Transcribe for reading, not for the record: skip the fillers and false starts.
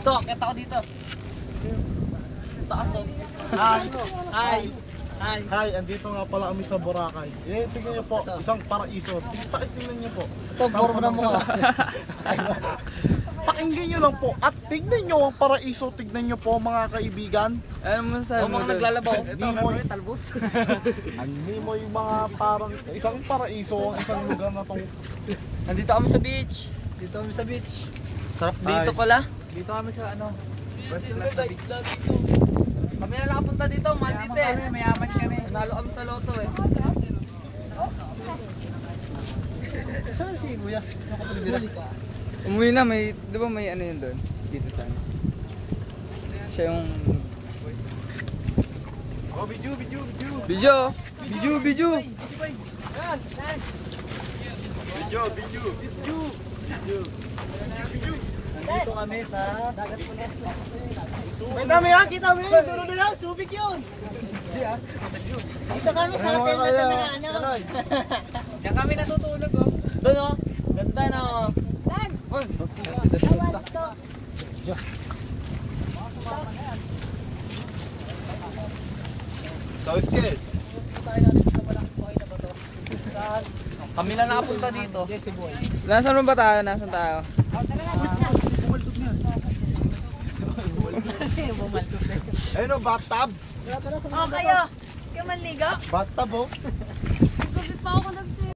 Ito, kita ko dito. Taas oh. Hi, andito nga pala kami sa Boracay. Tingnan niyo po, isang paraiso. Tingnan niyo po. Ito, forma na mukha. Pakinggan niyo lang po at tignan niyo ang paraiso. Tignan niyo po mga kaibigan. Ano mo sa Mga naglalabaw. Nimoy. Talbos. Ang nimoy mga parang isang paraiso ang isang lugar na tong. Nandito kami sa beach. Sarap dito pala. Dito kami sa ano? First class na beach. Kami na nakapunta dito, Maldite. Mayaman kami. Nalo kami sa loto eh. Saan si Kuya? Umuwi na, may, di ba may ano yun doon? Dito sa ano? Siya yung... Oh, video. Video! Dito kami sa Kita mo yan! Duro na yan! Subik yun! Dito kami sa hotel na ano. Diyan kami natutulog oh. Doon oh. Ganda na oh. So scared. Kami na nakapunta dito. Jesse Boy. Nasaan ba tayo? Nasaan tayo? Ayun o, bathtub. Oh, kayo. Kayo manligo? Bathtub oh.